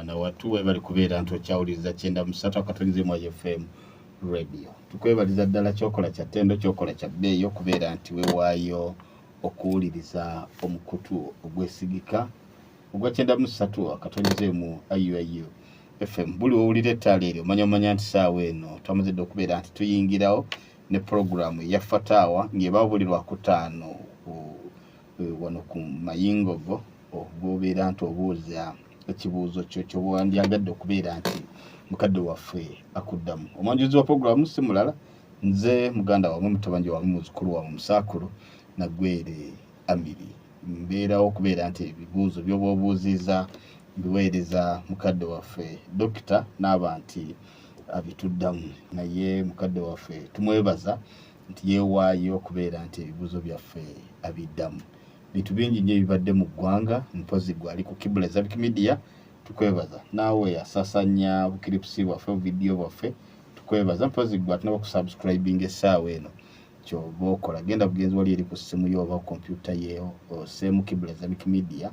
mwana watu bali kubeera nti okyawuliriza 93 akatolize mu FM radio. Tukwebaliza ddala kyokola kya ttendo kyokola kya bbeeyi okubeera nti wewaayo okuwuliriza omukutu ogwesigika ogwa 93 akatolize mu IUIU FM. Buli owulira ettaala eryo omanya nti saawa eno twamazidde okubeera nti tuyingirawo ne programu ya Fatawa ng'ebaabulirwa ku 5 wano ku mayingogo obobeera nti obuuza ekibuuzo kyo ky'owandyagadde okubeera nti mukadde waffe akuddamu. Omwanjuzi wa programu si mulala nze muganda wamwe mutabanje wamwe muzukulu wamwe Musaakulu Nagwere Amiri. Mbeerawo okubeera nti ebibuuzo by'oba obuuziza biweereza mukadde waffe dokita n'aba nti abituddamu. Naye mukadde waffe tumwebaza nti yeewaayo okubeera nti ebibuuzo byaffe abiddamu. Bintu bingi nnyo ebibadde mu ggwanga, mpozi gwali ku Kibula Zabik Media, tukwebaza. Naawe asasanya bukiripusi bwaffe video bwaffe, tukwebaza. Mpozi gwa tunaba kusubscribing essaawa eno ky'oba okola. Genda bugenzi wali eri ku ssimu yo oba kompyuta yeewo oseemu Kibula Zabik Media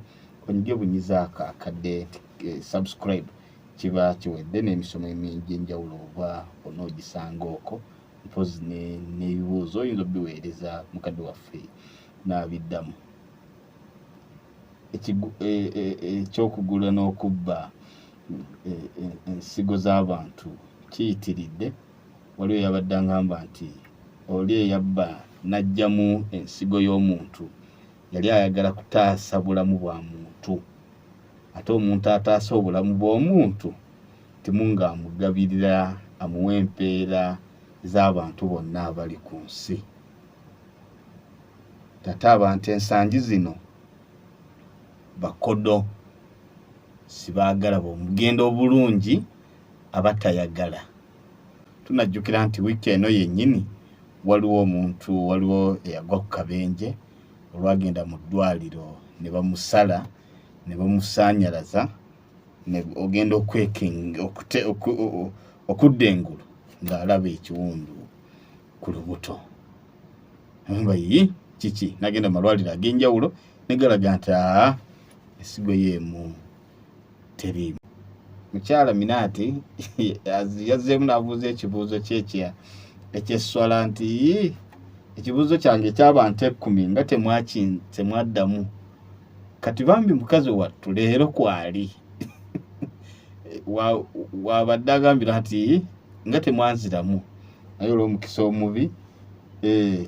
onyige bunyiza akakadde subscribe kiba kiwedde n'emisomo emingi enjawulo oba onoogisanga okwo. Mpozi n'ebibuuzo oyinza obiweereza mukadde waffe n'abiddamu. Ekyokugula n'okubba ensigo z'abantu kiyitiridde. Waliwo yabadde ngamba nti oli eyabba n'ajjamu ensigo y'omuntu yali ayagala kutaasa bulamu bwa muntu, ate omuntu ataasa obulamu bw'omuntu timunga amugabirira amuwa empeera z'abantu bonna abali ku nsi. Tata abantu ensangi zino bakodo sibaagala b'omugendo obulungi abatayagala. Tunajjukira nti wiiki eno yennyini waliwo eyagwa ku kabenje olwagenda mu ddwaliro ne bamusala ne bamusaanyalaza ne ogenda okudda engulu ng'alaba ekiwundu ku lubuto. Amba kiki nagenda malwaliro ag'enjawulo ne galaga nti esigo yeemu teriimu. Mukyala Minaati yazzeemu n'abuuza ekibuuzo kyekya ekyesswala nti ekibuuzo kyange eky'abantu 10 nga temwaddamu. Kati bambi mukazi wattu leero kwali wabadde agambira nti nga temwanziramu naye olw'omukisa omubi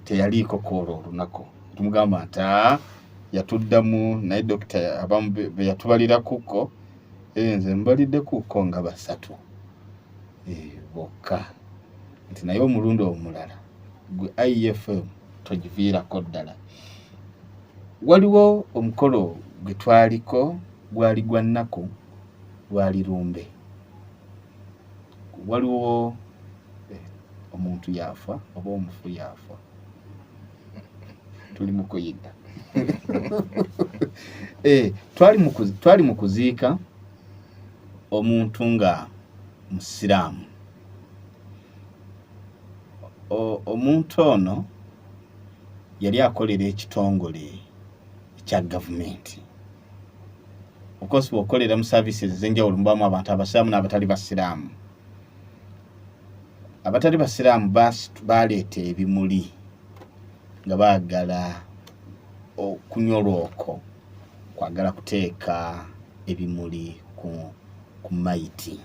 teyaliiko koola olunaku. Tumugamba nti yatuddamu naye dokita abamu be yatubalira kuko nze mbalidde kuko nga 3 bokka nti naye omulundi omulala gwe IFM togiviirako ddala. Waliwo omukolo gwe twaliko gwali gwa nnaku lwali lumbe. Waliwo omuntu yafa oba omufu yafa tuli mu kuyiga. Twali mu kuziika omuntu nga Musiraamu. Omuntu ono yali akolera ekitongole ekya gavumenti. Of course bw'okolera mu services ez'enjawulo mubamu abantu abasiraamu n'abatali basiraamu. Abatali basiraamu baleeta ebimuli nga baagala okunyolwa kwagala kuteeka ebimuli ku mayiti.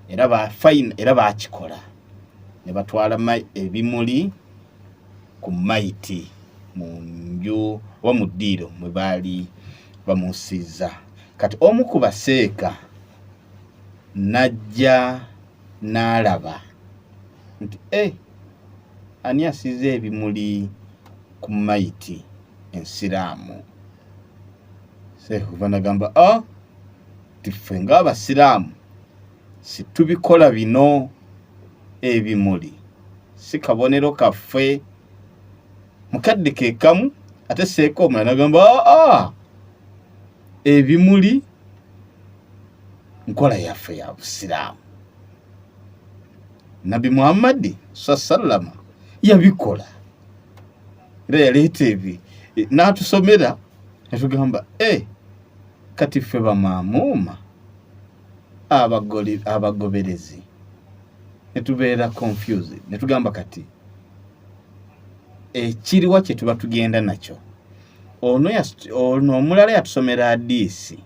Era baakikola ne batwala ebimuli ku mayiti mu nju oba mu ddiiro mwe baali bamusiiza. Kati omu ku baseeka n'ajja n'alaba nti ani asiiza ebimuli ku mayiti ensiraamu. Seekuva nagamba tiffe ng'abasiraamu situbikola bino ebimuli si kabonero kaffe. Mukadde ke kamu ate seeka omulala nagamba ebimuli nkola yaffe ya Busiraamu. Nabi Muhammad sallallahu yabikola era yaleeta n'atusomera netugamba kati ffe bamaamuuma abagoberezi ne tubeera confused ne tugamba kati ekiriwa kye tuba tugenda nakyo ono omulala yatusomera hadiisi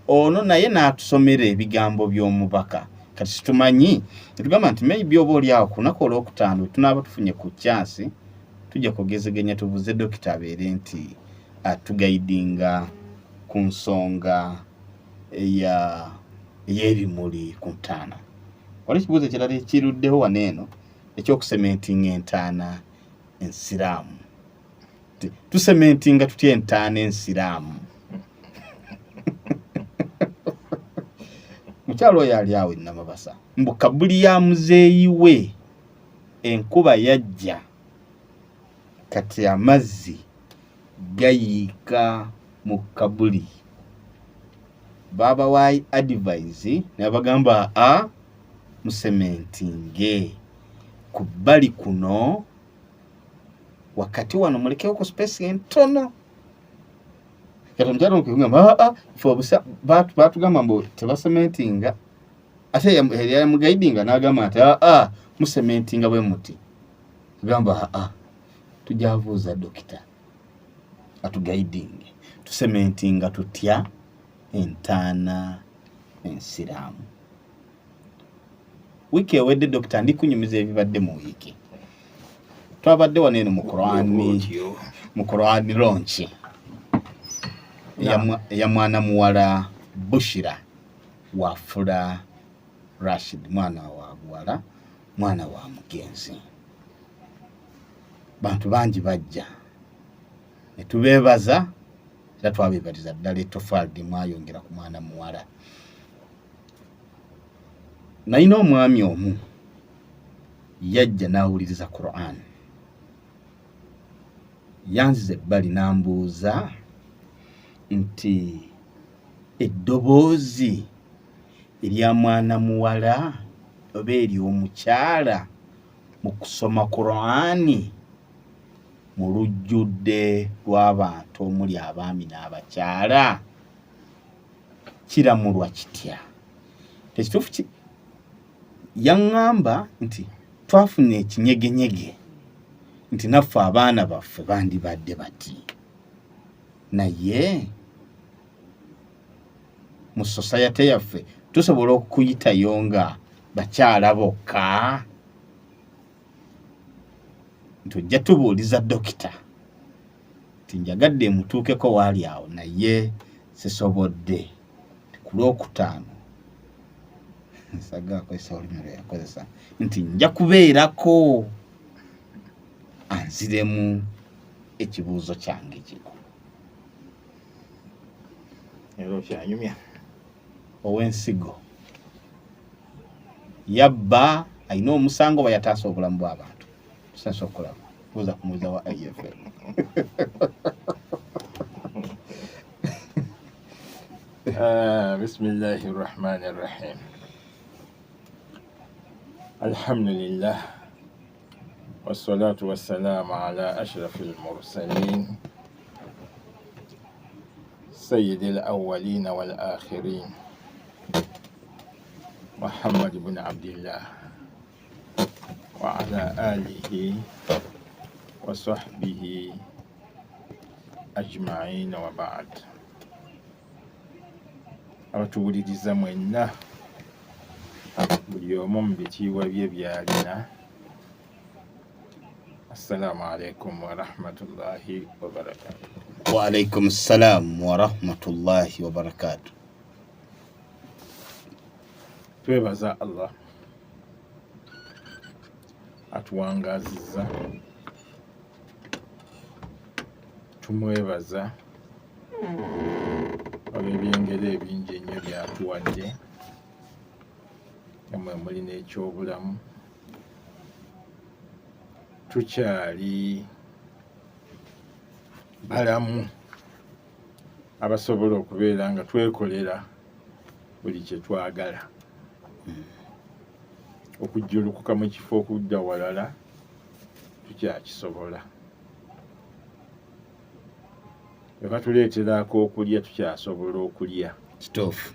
ono naye n'atusomera ebigambo by'omubaka kati situmanyi netugamba nti maybe oba oli awo ku lunaku olwokutaano tunaaba tufunye ku chansi tujja kugezeganya tubuze dokita abeere nti atugayidinga ku nsonga ey'ebimuli ku ntaana. Wali ekibuuzo ekirala ekiruddeho wano eno ekyokusementinga entaana ensiraamu. Tusementinga tutya entaana ensiraamu? Mukyalo oyo ali awo Namabasa mbu Kabuli ya muzeeyi we enkuba yajja kati amazzi gayiika mu Kabuli. Baba wa advise nabagamba musementinge ku bbali kuno wakati wano mulekewo ku space entono. Kati omukyalo nkugamba batugamba mbu tebasementinga ate yamugaidinga n'agamba nti musementinga bwe muti. Tugamba tujabuuza dokita atugaidinge tusementinga tutya entaana ensiraamu. Wiki ewedde dokita ndi kunyumiza ebibadde mu wiiki. Twabadde wano eno mu Qur'ani launch ya mwana muwala Bushira wafula Rashid, mwana wa buwala, mwana wa mugenzi. Bantu bangi bajja ne tubeebaza era twabebaliza ddala etofaldi mwayongera ku mwana muwala. Nalina omwami omu yajja n'awuliriza Qur'an, yanziza ebbali n'ambuuza nti eddoboozi erya mwana muwala oba ery'omukyala mu kusoma Qur'ani mu lujjudde lw'abantu omuli abaami n'abakyala kiramulwa kitya? Tekituufu yaŋŋamba nti twafuna ekinyegenyege nti naffe abaana baffe bandibadde bati, naye mu society yaffe tusobola okuyitayo nga bakyala bokka. Ntujja tubuuliza dokita nti njagadde mutuukeko waali awo naye sisobodde ku lwokutaano nsaga akozesa olulimi lwe yakozesa nti nja kubeerako anziremu ekibuuzo kyange kino. Ero kyanyumya ow'ensigo yabba alina omusango bayataasa obulamu bw'abantu. Tusansa okulaba buuza ku muza wa IFM. Bismillahi rahmani rahim. Alhamdulillah wassalatu wassalamu ala ashrafil mursalin sayyidil awwalin wal akhirin Muhammad ibn Abdillah wa ala alihi wa sahbihi ajma'in wa ba'd. Abatuwuliriza mwenna buli omu mu bitiibwa bye byalina, assalamu alaikum wa rahmatullahi wa barakatuh. Wa alaikum assalam wa rahmatullahi wa barakatuh. Twebaza Allah atuwangazizza, tumwebaza olw'ebyengero ebingi ennyo byatuwadde nga mwe muli n'ekyobulamu. Tukyali balamu abasobola okubeera nga twekolera buli kye twagala, okujjulukuka mu kifo okudda walala tukyakisobola. Bwe batuleetera ak'okulya tukyasobola okulya. Kituufu.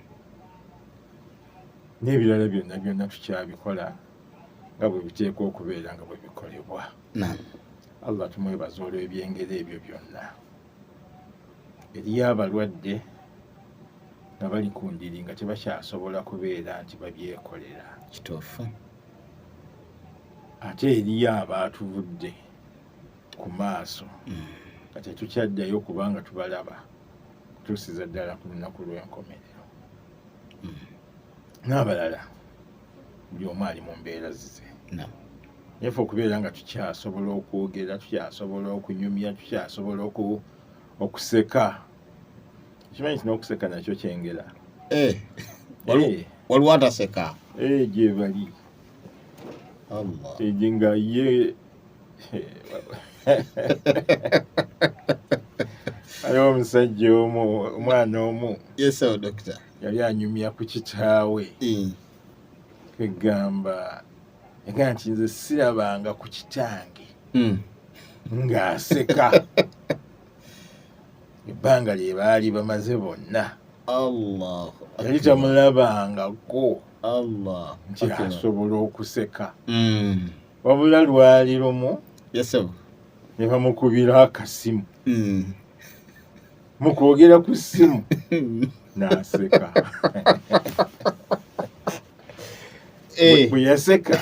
n'ebirala byonna tukyabikola nga bwe biteekwa okubeera nga bwe bikolebwa. Allah tumwebaza olw'ebyengero ebyo byonna. Eriyo abalwadde nga bali ku ndiri nga tebakyasobola kubeera nti babyekolera. Kituufu. Ate eriyo abaatuvudde ku maaso nga tetukyaddayo kubanga tubalaba kutuusiza ddala ku lunaku lw'enkomerero. N'abalala buli omu ali mu mbeera zize. Naye ffe okubeera nga tukyasobola okwogera, tukyasobola okunyumya, tukyasobola okuseka. Kimanyi nti n'okuseka nakyo kyengera. Waliwo ataseka? Gye bali. Allah. Nga ye aliwo omusajja omu, omwana omu. Yes sir, doctor. Yali anyumya ku kitaawe. Egamba nti nze sirabanga ku kitange ng'aseka. Ebbanga lye baali bamaze bonna. Allah. Yali tamulabangako nti Allah. asobola okuseka. Wabula lwali lumu Yes sir. ne bamukubira akasimu. Mu kwogera ku ssimu n'aseka. Bwe yaseka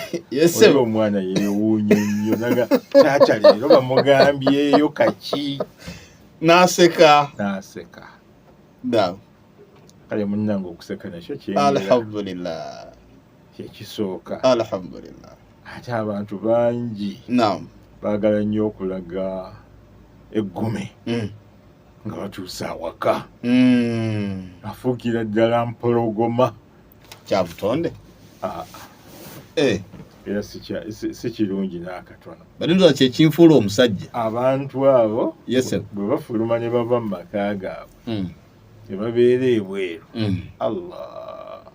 olwo omwana yeewuunya nnyo naga taata leero bamugambyeyo kaki. N'aseka. Kale munnange okuseka nakyo kyengera. Alhamdulillah. Kyekisooka. Alhamdulillah. Ate abantu bangi baagala nnyo okulaga eggume nga batuuse awaka. Afuukira ddala mpologoma. Kya butonde? Era si kirungi n'akatono. Balinza kyekinfuula omusajja. Abantu abo bwe bafuluma ne bava mu maka gaabwe ne babeera ebweru. Allah,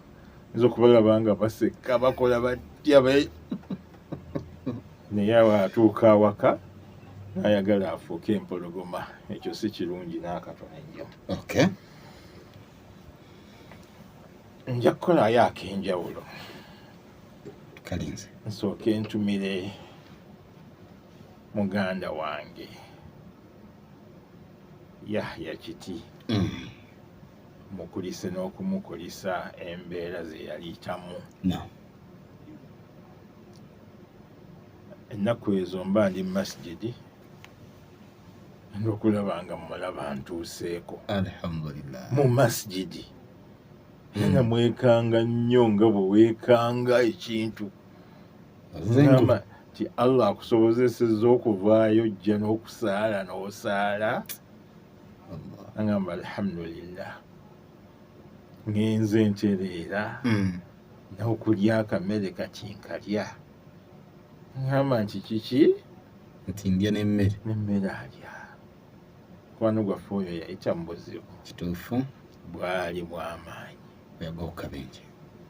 nza okubalaba nga baseka bakola batya naye atuuka awaka n'ayagala afuuke empologoma. Ekyo si kirungi n'akatono ennyo. Nja kukolayo ak'enjawulo. Kalinze. Nsooke ntumire muganda wange Yahya Kiti mukulise n'okumukulisa embeera ze yaliitamu. Ennaku ezo mba ndi mu masjidi n'okulaba nga mulaba ntuuseeko. Alhamdulillah. Mu masjidi nga mwekanga nnyo nga bwe weekanga ekintu. Ngamba nti Allah akusobozesezza okuvaayo ojja n'okusaala n'osaala. Ngamba alhamdulillah. Ngenze ntereera n'okulya akamere kati nkalya. Ngamba nti kiki? Nti ndya n'emmere. N'emmere alya. Mukwano gwaffe oyo yayita mu buzibu. Kituufu. Bwali bw'amaanyi.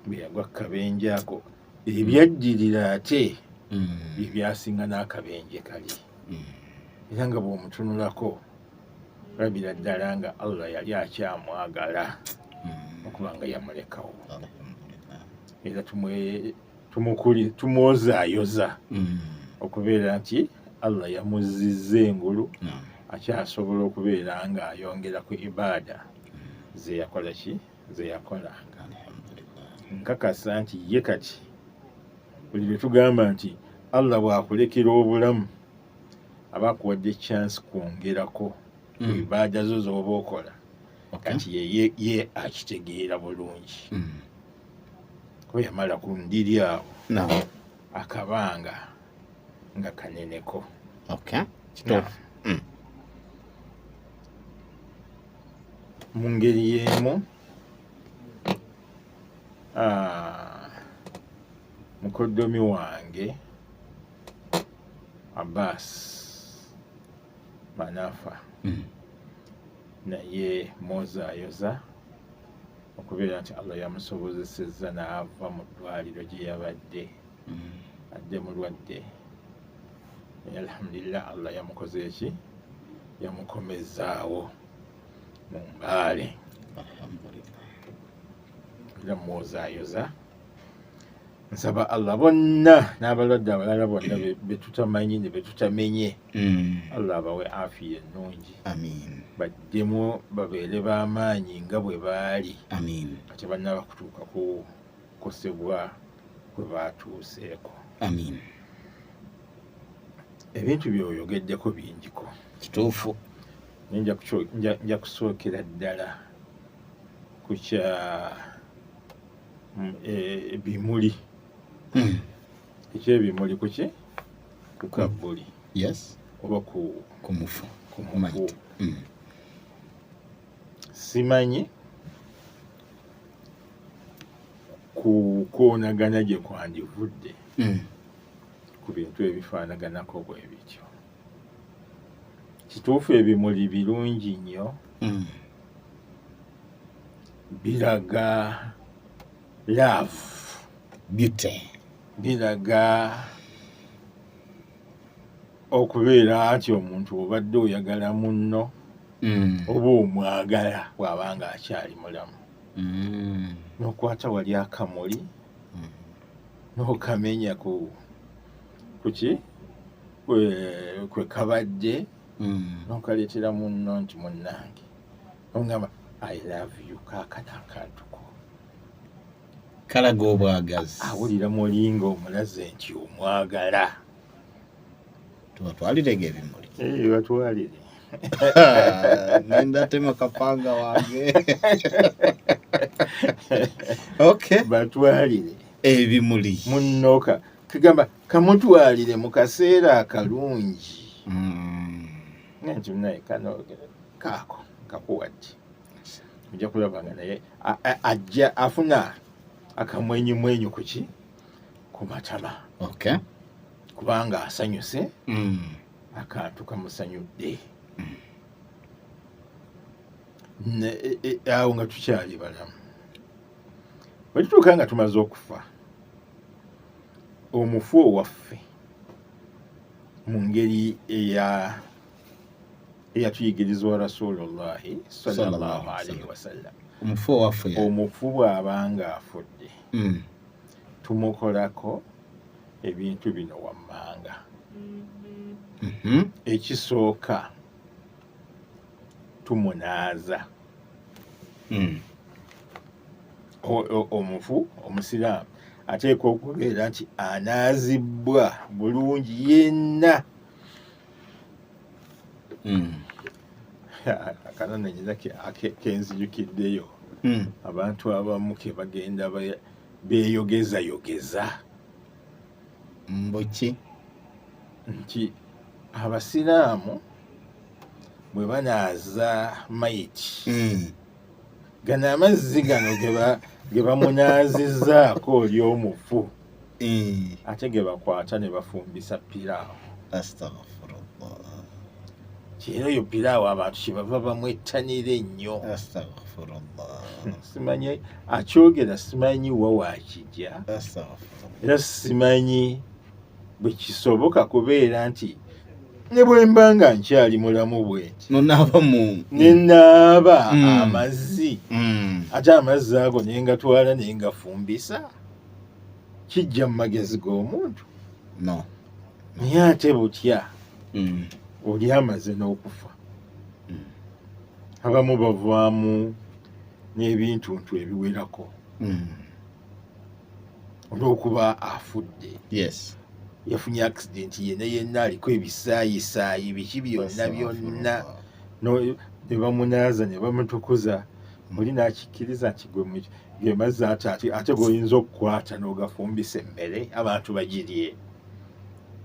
Bwe yagwa akabenje ako. Ebyaddirira ate bye byasinga n'akabenje kali. Era nga bw'omutunulako olabira ddala nga Allah yali akyamwagala okuba nga yamulekawo. Era tumwozaayoza okubeera nti Allah yamuzizza engulu akyasobola okubeera nga ayongera ku ibaada ze yakolanga. Nkakasa nti ye kati buli lwe tugamba nti Allah bw'akulekera obulamu aba akuwadde chance kwongerako ku ibaada zo z'oba okola. Kati ye akitegeera bulungi. Kuba yamala ku ndiri awo akabanga nga kaneneko. Mu ngeri y'emu mukoddomi wange Abbas Manafa naye mwozaayoza okubeera nti Allah yamusobozesezza n'ava mu ddwaliro gye yabadde adde mulwadde. Alhamdulillah, Allah yamukoze eki? Yamukomezaawo mu mbaale. Era mwozaayoza nsaba Allah bonna n'abalwadde abalala bonna betutamanyi ne betutamenye Allah abawe afiya ennungi baddemu babeere b'amaanyi nga bwe baali ate bannaba kutuuka kukosebwa kwe baatuuseeko ebintu byoyogeddeko bingiko kituufu nja kusookera ddala ku kya Ebimuli ekyebimuli kuki ku Kabali oba ku mufu simanyi kukoonagana gye kwandivudde ku bintu ebifaanaganako bwe bityo. Kituufu ebimuli birungi nnyo biraga love beauty biraga okubeera ati omuntu obadde oyagala munno oba omwagala bw'abanga akyali mulamu n'okwata wali akamuli n'okamenya kuki kwe kabadde n'okaleetera munno nti munnange n'ogamba I love you kaakano akantuko kalaga obwagazi awulira mulinga omulaze nti omwagala tubatwalirega ebimuli batwalire nenda tema kapanga wange batwalire ebimuli munnoka kigamba kamutwalire mu kaseera akalungi nti naye kano kaako kakuwadde ojja kulaba nga naye ajja afuna akamwenyumwenyu kuki ku matama kubanga asanyuse akantu kamusanyudde awo nga tukyali balamu bwe tutuuka nga tumaze okufa omufu owaffe mu ngeri eyatuyigirizwa Rasulullahi sallallahu alaihi wasallam omufu bw'abanga afudde tumukolako ebintu bino wammanga ekisooka tumunaaza omufu omusiraamu ateekwa okubeera nti anaazibwa bulungi yenna akanana nyina kenzijukiddeyo abantu abamu ke bagenda beeyogezayogeza mboki nti abasiraamu bwe banaaza mayiti gano amazzi gano ge bamunaazizaako oli omufu ate ge bakwata ne bafumbisa piraawo. Kiro yo piraawo abantu kyebava bamwettanira ennyo. Simanyi akyogera, simanyi wa wakijja, era simanyi bwe kisoboka kubeera nti ne bwe mba nga nkyali mulamu bweti nenaaba amazzi ate amazzi ago naye ngatwala naye ngafumbisa kijja mu magezi g'omuntu naye ate butya oli amaze n'okufa abamu bavaamu n'ebintuntu ebiwerako olw'okuba afudde yafunye accident yenna aliko ebisaayisaayi biki byonna ne bamunaaza ne bamutukuza oli n'akikkiriza nti ge mazzi ate g'oyinza okukwata n'ogafumbisa emmere abantu bagirye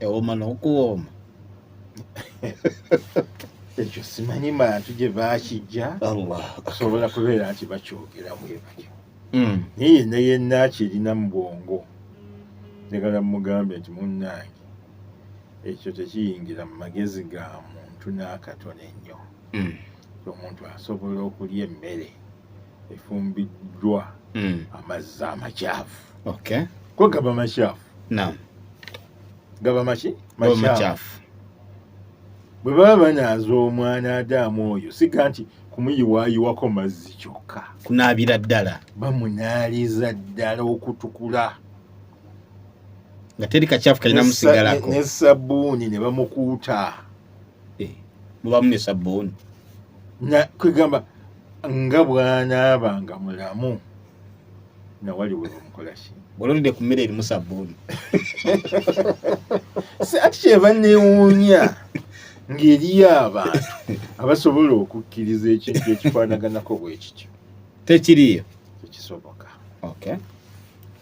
ewoma n'okuwooma ekyo simanyi bantu gye baakijja okusobola kubeera nti bakyogera bwe batyo naye yenna akirina mu bwongo njagala mugambe nti munnange ekyo tekiyingira mu magezi ga muntu n'akatono ennyo omuntu asobola okulya emmere efumbiddwa amazzi amakyafu ko gaba makyafu gaba makyafu bwe baba banaaza omwana Adamu oyo siga nti kumuyiwaayiwako mazzi kyokka kunaabira ddala bamunaaliza ddala okutukula nga teri kachafu kalina musigalako ne sabbuuni ne bamukuuta mubamu ne sabbuuni kwegamba nga bw'anaabanga mulamu nawali we bamukola ki bw'ololidde ku mmere erimu sabbuuni ati kyeba neewuunya ng'eriyo abantu abasobola okukkiriza ekintu ekifaanaganako bwe kityo tekiriyo tekisoboka. Okay.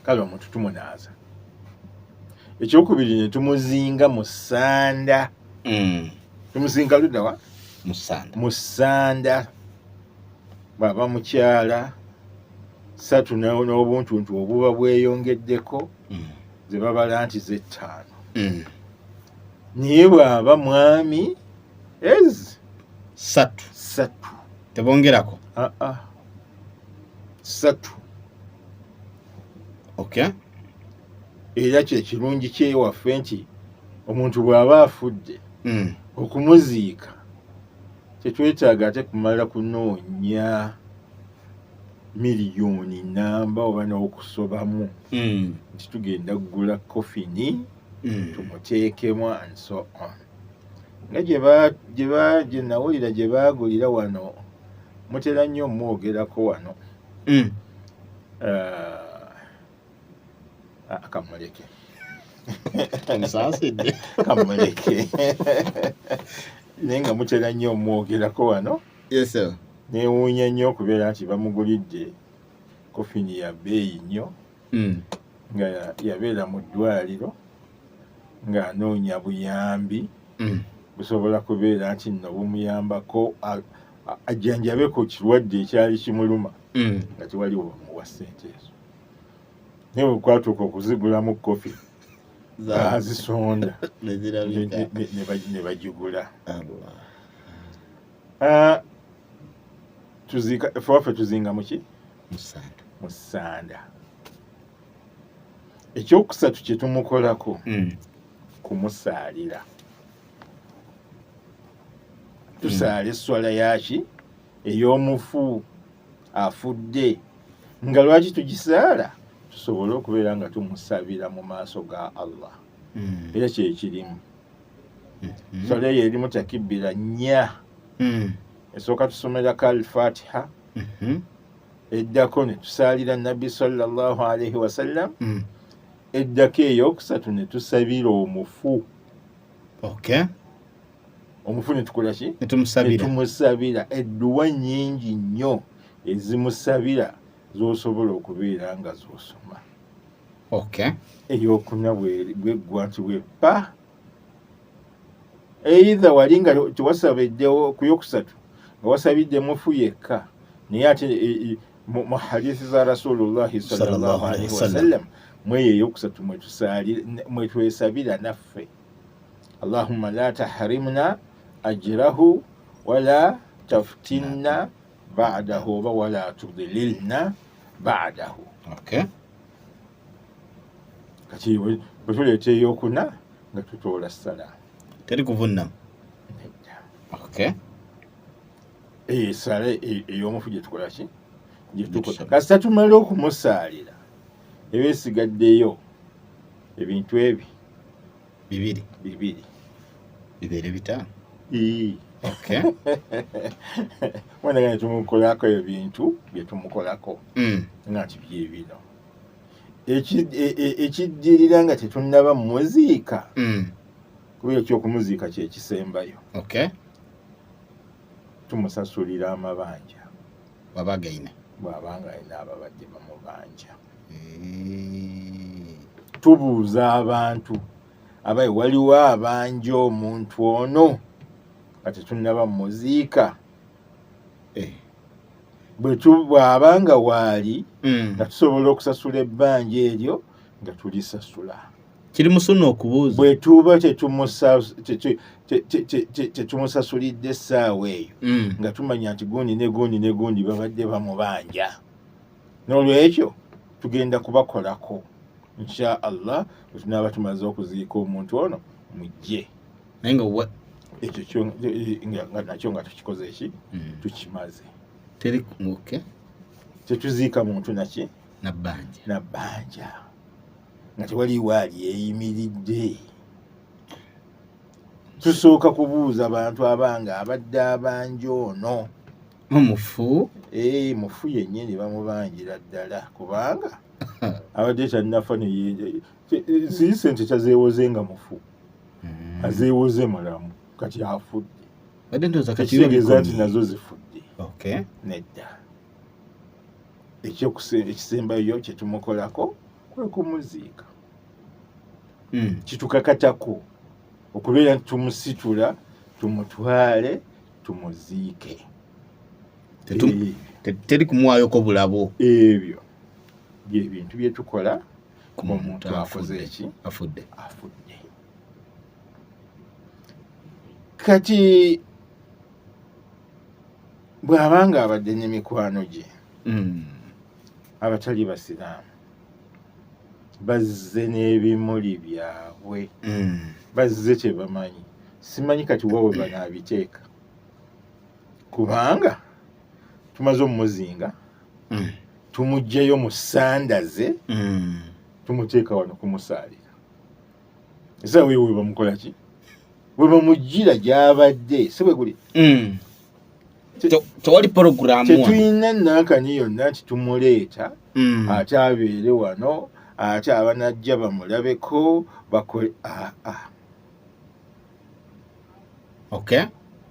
Kale omuntu tumunaaza. Ekyokubiri ne tumuzinga mu ssanda. Tumuzinga ludda wa? Mu ssanda. Baba mukyala 3 n'obuntuntu obuba bweyongeddeko ze babala nti ze 5. Naye bw'aba mwami 3 tebongerako 3. Okay. Era kirungi kyewaffe nti omuntu bw'aba afudde okumuziika tetwetaaga ate kumala kunoonya miliyoni namba oba n'okusobamu nti tugenda kugula kofini tumuteekemu and so on. Nga gye nawulira gye baagulira wano mutera nnyo omwogerako wano kamuleke kamuleke naye nga mutera nnyo omwogerako wano. Yes sir. Neewuunya nnyo okubeera nti bamugulidde kofini ya bbeeyi nnyo nga yabeera mu ddwaliro ng'anoonya buyambi busobola kubeera nti nno bumuyambako ajjanjabeko kirwadde ekyali kimuluma nga tewali bamuwa ssente ezo. Naye bwe kwatuuka okuzigulamu kofi azisonda ne bagigula. Fewaffe tuzinga muki? Mu ssanda. Ekyokusatu kye tumukolako kumusaalira. Tusaala esswala yaki ey'omufu afudde nga lwaki tugisaala tusobole okubeera nga tumusabira mu maaso ga Allah. Era kyekirimu esswala eyo erimu takibbira 4. Esooka tusomerako al-Fatiha eddako ne tusaalira Nabbi sallallahu alaihi wasallam eddako ey'okusatu ne tusabira omufu. Okay. Omufu ne tukola ki? Ne tumusabira edduwa nnyingi nnyo ezimusabira z'osobola okubeera nga z'osoma. Okay. Eyokuna bweggwa nti bweppa either wali nga tewasabiddewo ku yokusatu nga wasabidde mufu yekka naye ate mu hadithi za Rasulullahi sallallahu alaihi wasallam mweyo eyokusatu mwe twesabira naffe. Allahumma la tahrimna ajrahu wala taftinna ba'dahu wala tudlilna ba'dahu. Okay. Kati bwe tuleeta eyokuna nga tutoola ssala teri kuvunnamu. Okay. Sala ey'omufu gye tukola ki? Gye tukola. Kasita tumala okumusaalira ebeesigaddeyo ebintu ebi bibiri bibeere 5. Okay. Wanaga ne tumukolako ebintu bye tumukolako nga nti byebino ekiddirira nga tetunnaba mumuziika kubeera ekyokumuziika kyekisembayo. Okay. Tumusasulira amabanja bw'abanga alina ababadde bamubanja. Tubuuza abantu abayi waliwo abanja omuntu ono nga tetunnaba mumuziika bw'abanga waali nga tusobola okusasula ebbanja eryo nga tulisasula. Kiri musuno okubuuza bwe tuba tetumusasulidde essaawa eyo nga tumanya nti gundi ne gundi babadde bamubanja. N'olwekyo tugenda kubakolako insha Allah bwe tunaaba tumaze okuziika omuntu ono mujje. Naye nga ekyo nga nakyo nga tukikoze eki tukimaze. Okay. Tetuziika muntu naki? Nabbanja. nga tewaliwo ali eyimiridde. Tusooka kubuuza abantu abanga abadde abanja ono mufu mufu yennyini bamubanjira ddala kubanga abadde tannafa si sente kyazeewoze nga mufu azeewoze mulamu kati afudde kitegeeza nti nazo zifudde. Nedda ekisembayo kyetumukolako kwe kumuziika kitukakatako okubeera nti tumusitula tumutwale tumuziike. Teri kumuwaayoko bulabo. Ebyo byebintu byetukola omuntu akoze eki afudde. Kati bw'abanga abadde n'emikwano gye abatali basiraamu bazze n'ebimuli byabwe bazze kye bamanyi. Simanyi kati wawe banaabiteeka kubanga tumaze omumuzinga tumuggyayo mu ssanda ze tumuteeka wano kumusaalira. Esaawa eyo we bamukola ki? Bwe bamuggira gy'abadde si bwe guli. Tewali porogulaamu tetulina nankani yonna nti tumuleeta ate abeere wano ate abanajja bamulabeko bakole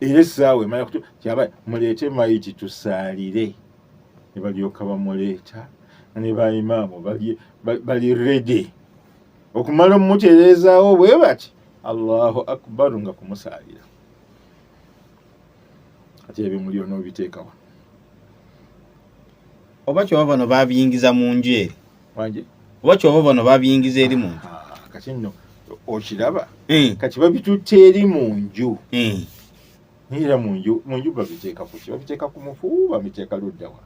era essaawa emala kyaba muleete mayiti tusaalire. Ne balyoka bamuleeta ne baimaamu bali redi okumala omumutereezaawo bwe bati Allahu akbar nga kumusaalira. Ate ebimuli onoobiteekawa oba kyoba bano babiyingiza mu nju eri wanje oba kyoba bano babiyingiza eri mu nju kati nno okiraba kati babitutte eri mu nju era mu nju babiteeka ku ki? Babiteeka ku mufu babiteeka luddawa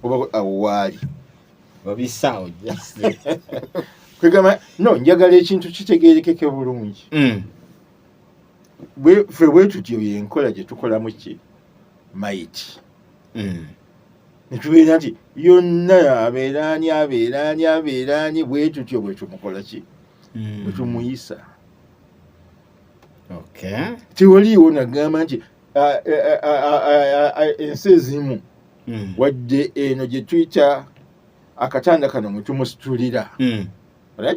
oba awo waali babisaawo kwegamba no njagala ekintu kitegeerekeke bulungi. Ffe bwe tutyo yenkola gye tukolamu ki mayiti ne tubeera nti yonna abeeraani bwe tutyo bwe tumukola ki bwe tumuyisa. Tewaliiwo nagamba nti ensi ezimu wadde eno gye tuyita akatanda kano mwe tumusitulira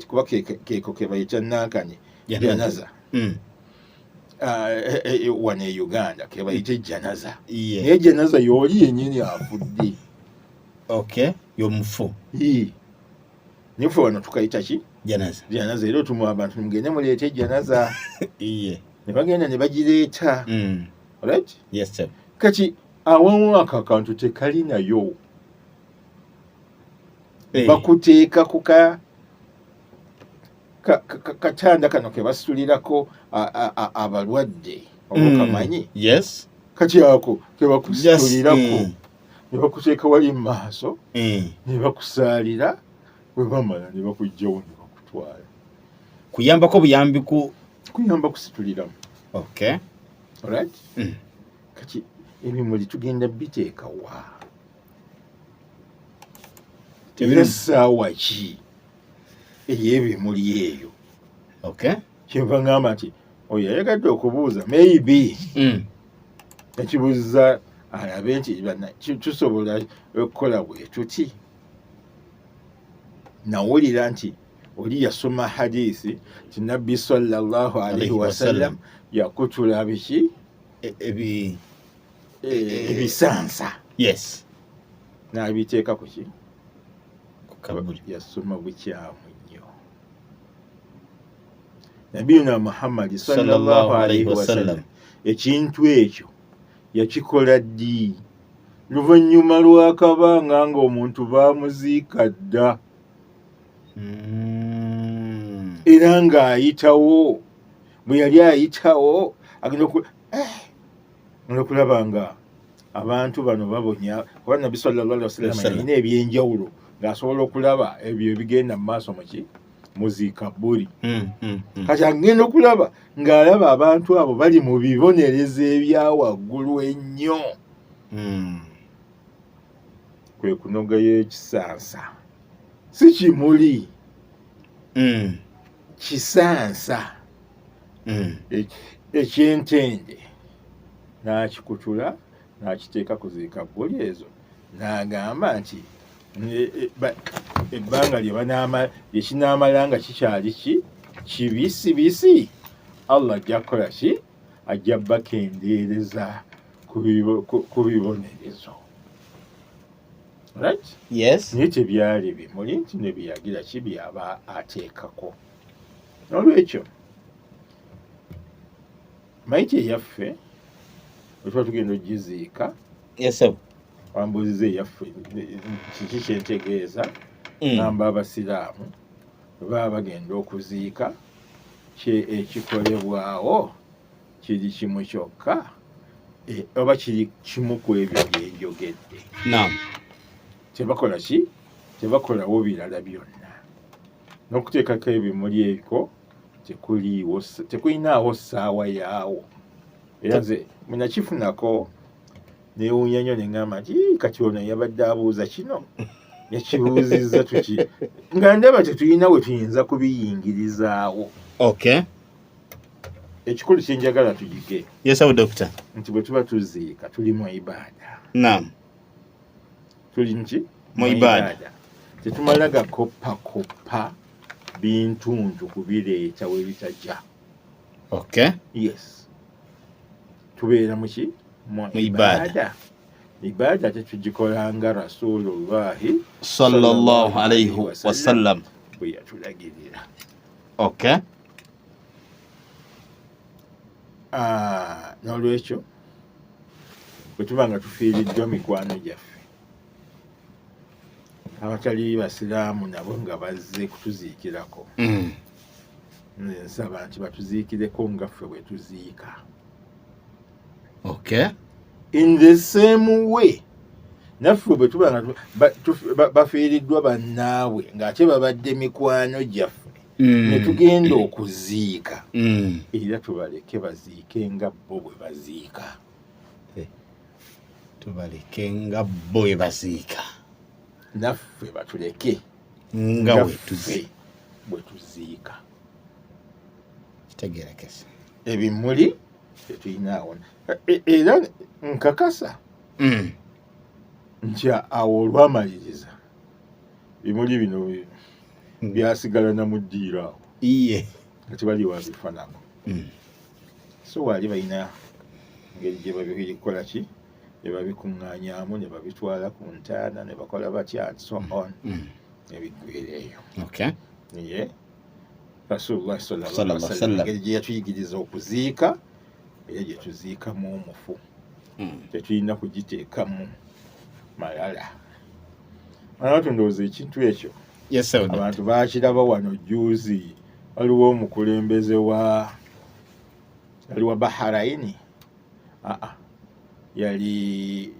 kuba keeko ke bayita nankani janaza wano e Uganda ke bayita ejjanaza naye ejjanaza yooli yennyini afudde y'omufu naye ffe wano tukayita ki janaza era otuma abantu mugende muleete ejjanaza ne bagenda ne bagireeta. Kati awamu ako akantu tekali nayo bakuteeka ku katanda kano ke basitulirako abalwadde obukamanyi. Kati ako ke bakusitulirako ne bakuteeka wali mu maaso ne bakusaalira bwe bamala ne bakuggyawo ne bakutwala. Kuyamba kusituliramu. Kati ebimuli tugenda biteeka wa? Era essaawa ki ey'ebimuli eyo? Kyenva ngamba nti oyo yayagadde okubuuza maybe yakibuuza alabe nti tusobola okukola bwe tuti. Nawulira nti oli yasoma hadisi ti nabbi sallallahu alaihi wasallam yakutula biki ebisansa n'abiteeka ku ki? Yasoma bukyamu nnyo. Nabiyuna Muhammad sallallahu alaihi wasallam ekintu ekyo yakikola ddi luvannyuma lw'akabanga ng'omuntu baamuziika dda era ng'ayitawo. Bwe yali ayitawo agenda okulaba nga abantu bano babonya kuba Nabbi sallallahu alaihi wasallam alina ebyenjawulo ng'asobola okulaba ebyo ebigenda mu maaso muki muziika bbuli. Kati agenda okulaba ng'alaba abantu abo bali mu bibonerezo ebya waggulu ennyo. Kwe kunogayo ekisansa si kimuli kisansa ekyentende n'akikutula n'akiteeka ku ziikabbuli ezo n'agamba nti ebbanga lye kinaamala nga kikyali kibisibisi, Allah ajja kukola ki? Ajja bakendeereza ku bibonerezo. Right? Yes. Naye tebyali bimuli nti ne byagira ki byaba ateekako. N'olwekyo mayiti eyaffe bwe tuba tugenda ogiziika, wambuuziza eyaffe kiki kyentegeeza, ngamba Abasiraamu bwe baba bagenda okuziika ekikolebwawo kiri kimu kyokka oba kiri kimu ku ebyo byenjogedde. Tebakola ki? Tebakolawo birala byonna. N'okuteekako ebimuli ebyo tekulinaawo ssaawa yaawo. Era nze munakifunako neewuunya nnyo ne ŋŋamba nti kati ono yabadde abuuza kino yakibuuzizza tuki nga ndaba tetulina we tuyinza kubiyingirizaawo. Ekikulu kyenjagala tugige nti bwe tuba tuziika tuli mu ibaada. Tuli nki? Mu ibaada. Tetumala gakoppa bintuntu kubireeta we bitajja. Yes. Tubeera mu ki? Mu ibaada. Ibaada tetugikola nga Rasulullahi sallallahu alayhi wasallam bwe yatulagirira. N'olwekyo bwe tuba nga tufiiriddwa mikwano gyaffe, abatali Basiraamu nabo nga bazze kutuziikirako, nze nsaba nti batuziikireko nga ffe bwe tuziika. In the same way naffe bwe tuba nga bafiiriddwa bannaabwe ng'ate babadde mikwano gyaffe ne tugenda okuziika, era tubaleke baziike nga bo bwe baziika. Naffe batuleke nga ffe bwe tuziika. Ebimuli tetulinaawo. Era nkakasa nti awo olwamaliriza bimuli bino byasigala na mu ddiiro awo nga tebali wabifanako. So waali balina engeri gye babikola ki, ne babikuŋŋaanyaamu ne babitwala ku ntaana ne bakola batya and so on, ebiggweereeyo. Naye Rasulullah sallallahu alaihi wasallam engeri gye yatuyigiriza okuziika era gye tuziikamu omufu, tetulina kugiteekamu malala. Ndowooza ekintu ekyo abantu baakiraba wano juuzi. Waliwo omukulembeze yali wa Bahrain, yali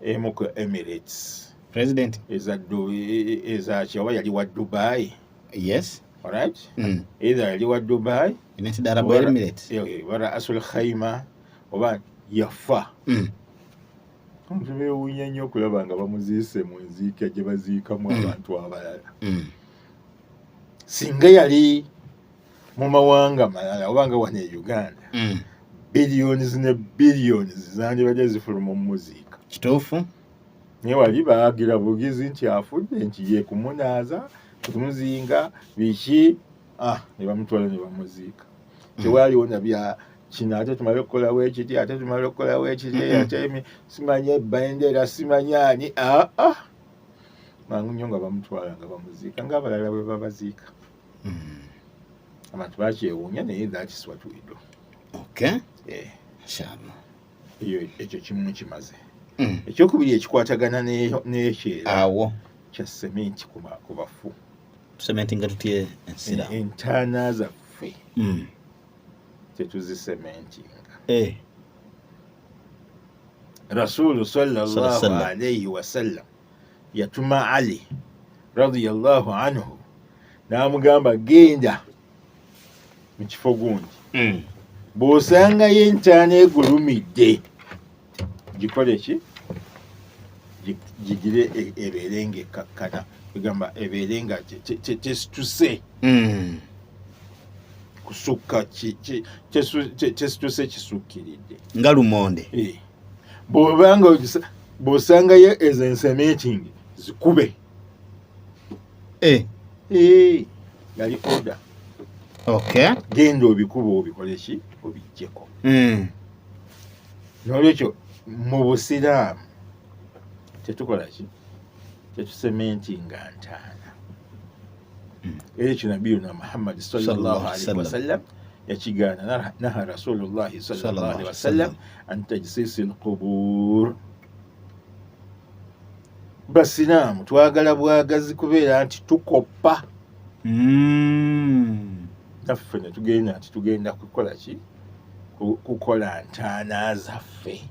emu ku Emirates president ezaki, oba yali wa Dubai. Alright? Either yali wa Dubai, United Arab Emirates, wala Asul Khaima, oba yafa. Omuntu beewuunya nnyo okulaba nga bamuziise mu nziika gye baziikamu abantu abalala. Singa yali mu mawanga malala oba nga wano e Uganda, billions ne billions zandibadde zifuluma mu muziika. Kituufu. Naye wali baagira bugizi nti afudde, nti ye kumunaaza, kumuzinga, biki, ne bamutwala ne bamuziika. Tewaaliwo na bya kino ate tumale okukolawo ekiti, ate tumale okukolawo ekiti, ate simanyi ebbendera, simanyi ani. Mangu nnyo nga bamutwala nga bamuziika ng'abalala bwe babaziika. Abantu bakyewuunya, naye that is what we do. Ekyo kimu kimaze. Ekyokubiri ekikwatagana n'ekyeera kya sementi ku bafu. Tusementinga tutye ensira. Entaana zaffe tetuzisementinga. Rasulu sallallahu alayhi wasallam yatuma Ali radiyallahu anhu n'amugamba, genda mu kifo gundi, bw'osangayo entaana egulumidde gikole ki? Gigire ebeere ng'ekkakkana. egamba ebeere nga tesituse kusukka tesituse kisukkiridde nga lumonde. bw'obanga bw'osangayo ezo ensementingi zikube. Yali order. Genda obikuba obikole ki obijjeko. N'olwekyo mu Busiraamu tetukola ki tetusementinga ntaana. Era ekyo Nabiyuna Muhammad sallallahu alaihi wasallam yakigaana. Naha Rasulullahi sallallahu alaihi wasallam an tajsisi alqubur. Basiraamu twagala bwagazi kubeera nti tukoppa. Naffe ne tugenda nti tugenda kukola ki kukola ntaana zaffe.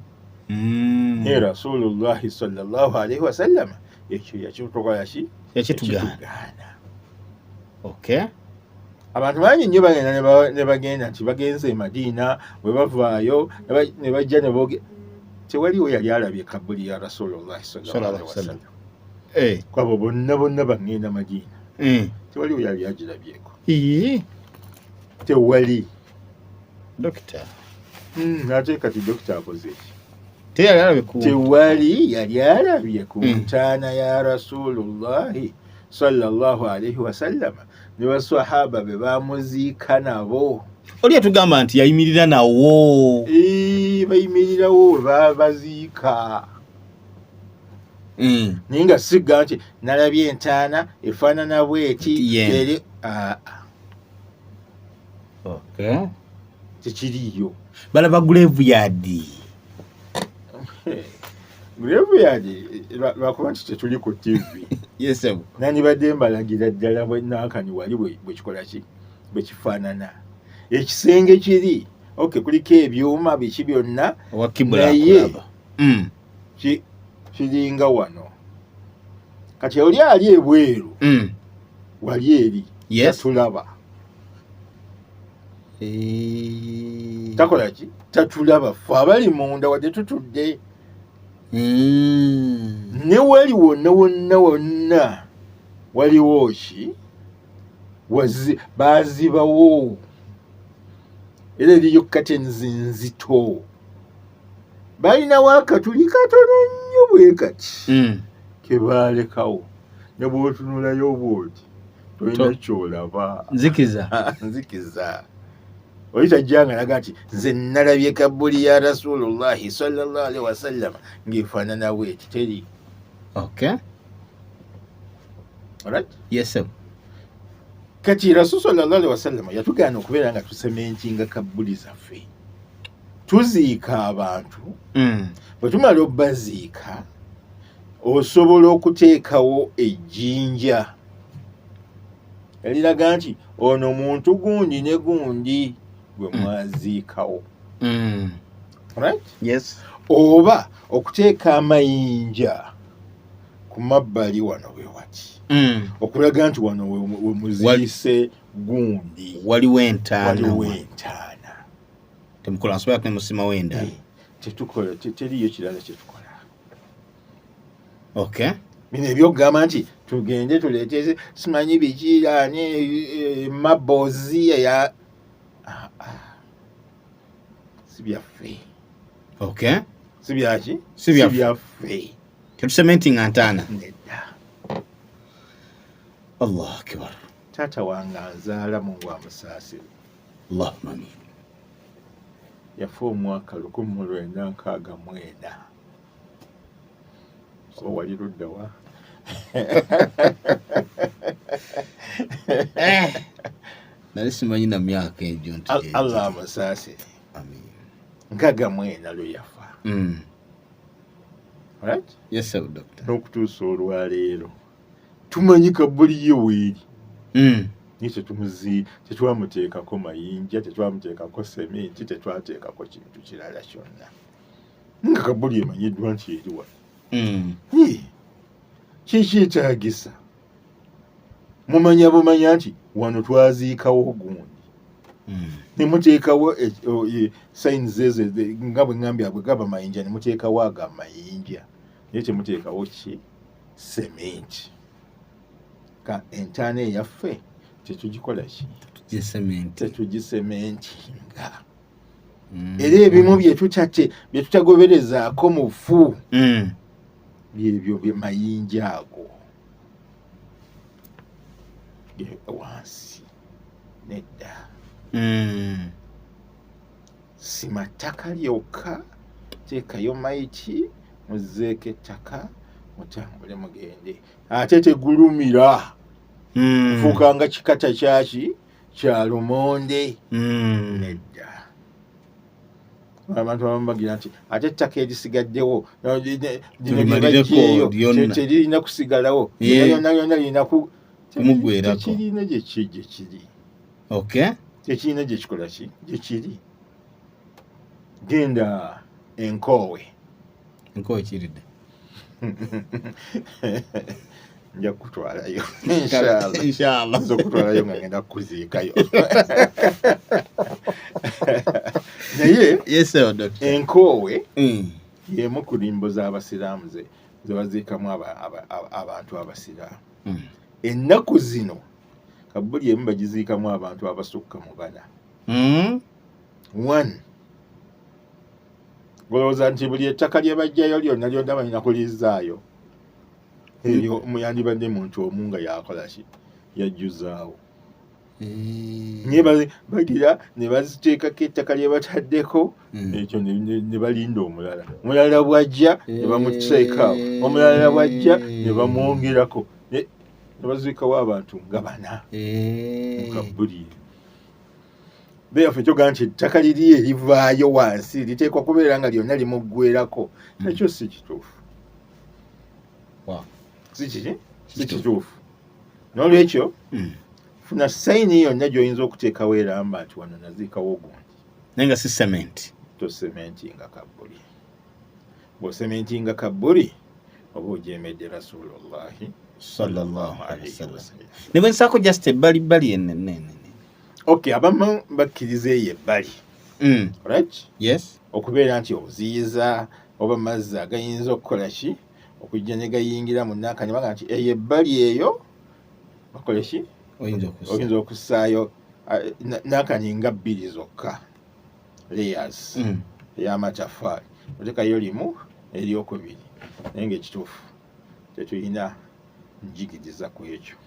Naye Rasulullahi sallallahu alaihi wasallam ekyo yakitukola ki yakitugaana. Abantu bangi nnyo bagenda ne bagenda nti bagenze e Madiina bwe bavaayo ne bajja ne boge tewaliwo yali alabye Kabuli ya Rasulullahi sallallahu alaihi wasallam. Kwabo bonna bagenda Madiina tewaliwo yali agirabyeko. Tewali. Dokita. Ate kati dokita akoze ki? Tewali yali alabye ku ntaana ya Rasulullahi sallallahu alaihi wasallam ne baswahaba be bamuziika nabo. Oli atugamba nti yayimirira nawo. Bayimirirawo babaziika. Naye nga sigga nti nalabye entaana efaanana bweti eri. Tekiriyo. Balaba graveyard. Graveyard lwakuba nti tetuli ku TV. Yes. Nani badde mbalagira ddala bwenankani wali bwe kikola ki bwe kifaanana. Ekisenge kiri kuliko ebyuma biki byonna naye kiringa wano. Kati oli ali ebweru wali eri tatulaba. Takola ki tatulaba ffe abali munda wadde tutudde. Ne wali wonna waliwo ki bazibawo. Era eriyo curtains nzito. Balinawo akatuli katono nnyo bwe kati ke baalekawo. Ne bw'otunulayo bw'oti tolina ky'olaba. Nzikiza. Oli tajjanga naga nti nze nalabye Kabuli ya Rasulullahi sallallahu alaihi wasallam ng'efaanana bweti teri. Alright? Yes. Kati Rasul sallallahu alaihi wasallam yatugaana okubeera nga tusementinga Kabuli zaffe. Tuziika abantu. Bwe tumala obbaziika osobola okuteekawo ejjinja eriraga nti ono muntu gundi ne gundi gwe mwaziikawo. Right? Yes. Oba okuteeka amayinja ku mabbali wano bwe wati. Okulaga nti wano we muziise gundi. Waliwo entaana. Temukola nsobola kunemusima wenda. Tetukola teriyo kirala kyetukola. Bino ebyokugamba nti tugende tuleete simanyi bikiraani mabozi ya si byaffe. Si byaki? Si byaffe. Tetusementinga ntaana. Allahu akbar. Taata wange anzaala Mungu amusaasire. Allahumma amin. Yafa omwaka 1969. So wali ludda wa? Nali simanyi na myaka egyo nti Allah amusaasire. Amin. 1969 lwe yafa. Right? Yes, sir, doctor. N'okutuusa olwaleero tumanyi Kabuli ye weeri. Naye tetwamuteekako mayinja, tetwamuteekako sementi, tetwateekako kintu kirala kyonna. Nga Kabuli emanyiddwa nti eri wano. Kikyetaagisa mumanya bumanya nti wano twaziikawo gundi. Ne muteekawo signs ezo nga bwe ngambye bwe gaba mayinja ne muteekawo aga mayinja. Naye temuteekawo ki sementi. ka entaana eyaffe tetugikola ki tetugisementinga era ebimu byetutagoberezaako mufu byebyo mayinja ago wansi nedda sima ttaka lyokka teekayo maiti muzeeko ettaka mutambule mugende ate tegulumira fuuka nga kikata kya lumonde nedda abantu abamu bagira nti ate ettaka erisigaddewo teririna kusigalawo yonna lirina kumugwerako tekirina gyekiri tekirina gyekikola gyekiri genda enkoowe kiridde nja kutwalayo inshallah nza okutwalayo nga ngenda kukuziikayo naye enkoowe yemu ku limbo z'abasiraamu ze baziikamu abantu abasiraamu ennaku zino Kabali emu bagiziikamu abantu abasukka mu 4 golowooza nti buli ettaka lye bajjayo lyonna lyonna balina kulizaayo eyo yandibadde muntu omu nga yakola ki yajjuzaawo naye bagira ne baziteekako ettaka lye bataddeko ekyo ne balinda omulala bwajja ne bamuteekaawo omulala bwajja ne bamwongerako ne baziikawo abantu nga 4 mu Kabali beyaffe kyogaa nti ettaka liri erivaayo wansi liteekwa kubeera nga lyonna limuggwerako nakyo si kituufu si kituufu n'olwekyo funa sayini yonna gy'oyinza okuteekawo eramba nti wano naziikawo gundi naye nga si sementi tosementinga Kabali bw'osementinga Kabali oba ojeemedde rasulullahi sallallahu alaihi wasallam ne bwe nsaako just ebbalibbali ennene abamu bakkiriza eyo ebbali right okubeera nti obuziyiza oba mazzi agayinza okukola ki okujja ne gayingira mu nnaaka ne baga nti eyo ebbali eyo bakole ki oyinza okussaayo naakani nga 2 zokka layers ey'amatafaali oteekayo limu eryokubiri naye ngaekituufu tetulina njigiriza ku ekyo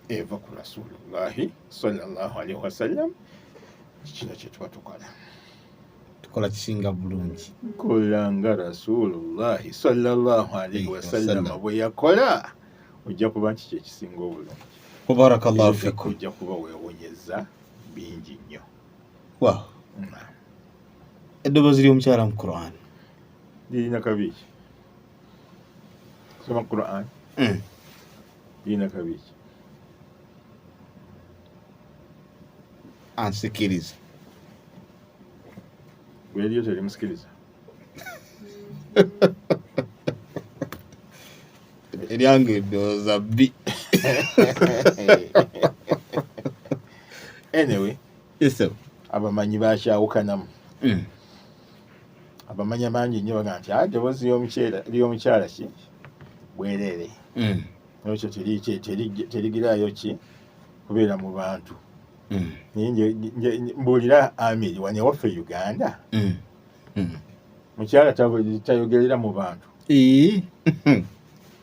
eva ku rasulullahi sallallahu alaihi wasallam kino kyetuba tukola kisinga bulungi kola nga rasulullahi sallallahu alaihi wasallam bwe yakola ojja kuba nti kyekisinga obulungi barakallahu fikum ojja kuba weewonyeza bingi nnyo eddoboozi ly'omukyala mu Quran lirina kabiiki soma Quran lirina kabiiki ansikiriza gweriyo terimusikiriza eryange eddowooza bbi anyway abamanyi bakyawukanamu abamanyi bangi nnyo baga nti eddoboozi ly'omukyala ki bwereere nekyo terigirayo ki kubeera mu bantu mbuulira Amiri wane waffe Uganda mukyala tayogerera mu bantu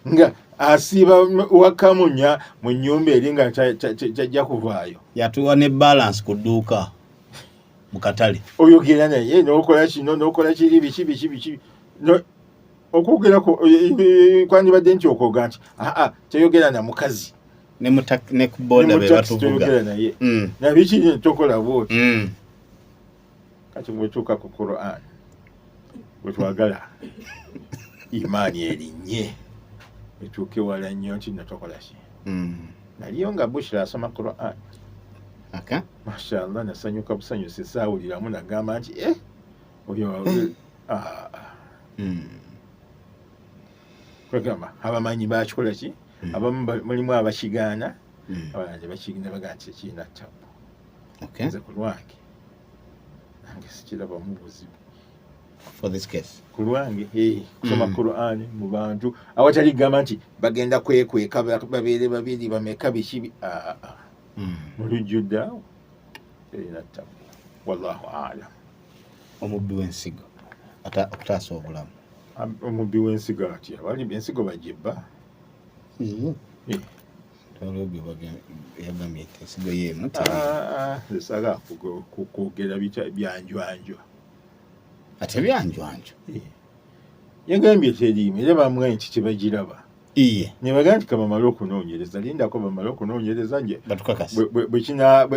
nga asiiba wakamunya mu nnyumba eri nga tajja kuvaayo yatuwa ne balance ku dduuka mu katale oyogera naye n'okola kino n'okola kiri biki okwogera kwandibadde nti okwoga nti teyogera na mukazi ne ku boda be batuvuga naye nabiki tokola bwoti kati bwetuuka ku Quran bwetwagala imaani erinnye etuuke wala nnyo nti natokola ki naliyo nga Bushra asoma Quran mashallah nasanyuka busanyusi saawuliramu nagamba nti oyo kwegamba abamanyi bakikola ki abamu mulimu abakigaana abalala bakigina baga nti ekirina ttabu nze ku lwange nange sikirabamu buzibu for this case. Kulwange kusoma Qur'an mu bantu awatali gamba nti bagenda kwekweka babeere babiri bameka bikibi mulujjudde awo erina ttabu wallahu a'lam. Omubbi w'ensigo okutaasa obulamu. Omubbi w'ensigo atya wali ensigo bagibba yagambye nti ensigo yeemu esala kwogera byanjwanjwa ate byanjwanjwa yagambye teriimu era bamwe nti tebagiraba iye ne bagamba nti kabamale okunoonyereza lindako bamale okunoonyereza nje batukakasi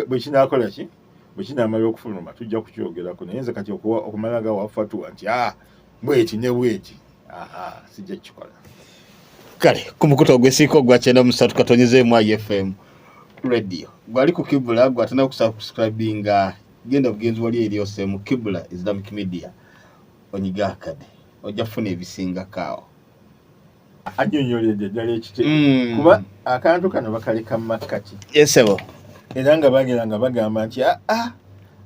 bwe kinaakola ki bwe kinaamala okufuluma tujja kukyogerako naye nze kati okumalaga wafatuwa nti bweti ne bweti sijja kukikola. Kale ku mukutu ogw'essiiko gwa 93 katonyezeemu IFM radio gwali ku Kibula gwatana okusubscribinga genda bugenzi wali eryose mu Kibula Islamic Media onyiga akade ojja kufuna ebisingakaawo annyonnyoledde ddala ekite kuba akantu kano bakaleka mu makkati yesebo era nga bagamba nti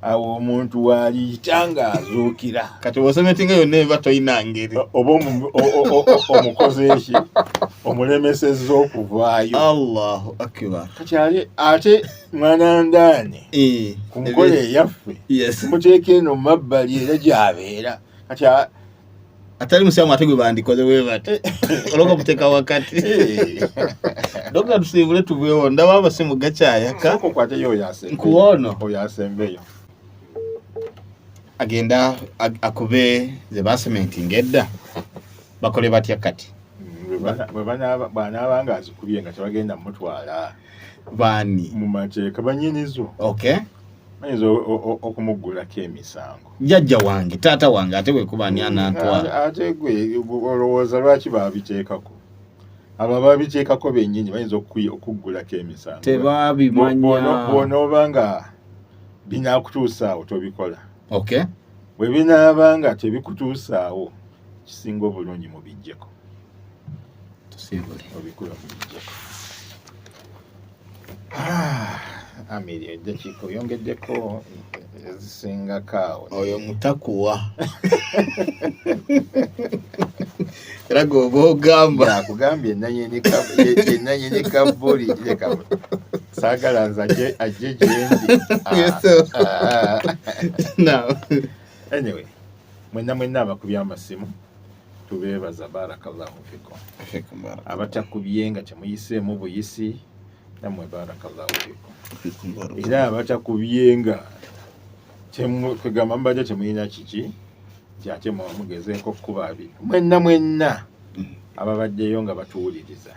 awo omuntu waaliyita ng'azuukira kati kusementinga yonna eba toyina ngeri oba omukozi eki omulemesezza okuvaayo. Allahu akbar. Kati ate mwana ndaane ku nkola eyaffe muteeka eno mu mabbali era gy'abeera kati atali musaamu ate gwe bandikoze bwe bati olwoka muteeka wakati dokita tusiibule tuveewo ndaba abasimu gakyayaka okukwateyo nkuwoono oyo asembeyo agenda akube ze basementinga edda bakole batya kati bw'anaaba ng'azikubye nga tebagenda mutwala baani mu mateeka bannyinizo ayinza okumuggulako emisango. Jjajja wange taata wange ate bwekuba ani anantwala ate gwe olowooza lwaki baabiteekako abo ababiteekako bennyini bayinza okuggulako emisango tebabimanya bw'onooba nga binaakutuusaawo tobikola bwe binaaba nga tebikutuusaawo kisinga obulungi mubijjeko obikula mubijjeko. Amiri eddakiika oyongeddeko ezisingakaawo oyo mutakuwa era gwoba ogamba akugambye enanyini kabuli saagala nze ajje gyendi. Anyway mwenna abakubye amasimu tubeebaza barakallahu fikum abatakubye nga temuyiseemu buyisi namwe barakallahu fikum era abatakubye nga kwegamba mbadde temulina kiki kyate mugezeeko okkuba abiri mwenna ababaddeyo nga batuwuliriza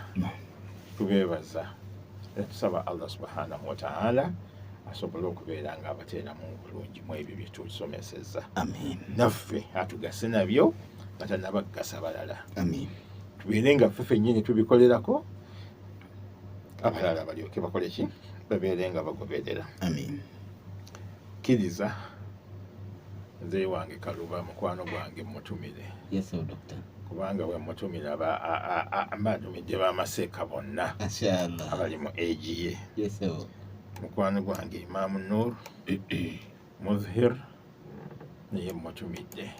tubeebaza tusaba Allah subhanahu wa ta'ala asobole okubeera nga abateeramu bulungi mu ebyo bye tulisomesezza naffe atugase nabyo batanabagasa balala tubeere nga ffe ffennyini tubikolerako abalala balyoke bakole ki babeere nga bagoberera. Kkiriza nze wange Kaluba mukwano gwange mutumire kubanga bwe mutumire abatumidde b'amaseeka bonna abali mu egi ye mukwano gwange Imaamu Nur Muzhir naye mutumidde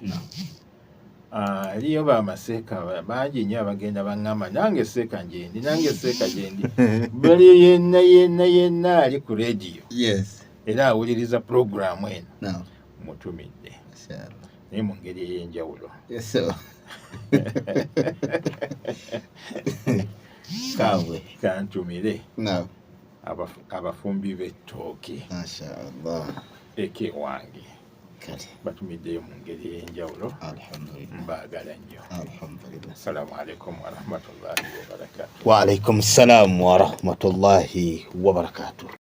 aliyo b'amaseeka bangi nnyo abagenda baŋŋamba nange seeka gyendi bali yenna ali ku rediyo era awuliriza puroguramu eno mutumidde naye mu ngeri ey'enjawulo kaawe kantumire abafumbi b'ettooke eke wange batumiddeyo mu ngeri ey'enjawulo mbaagala nnyo. Assalamu alaikum warahmatullahi wabarakatuh. Wa alaikum salam warahmatullahi wabarakatuh.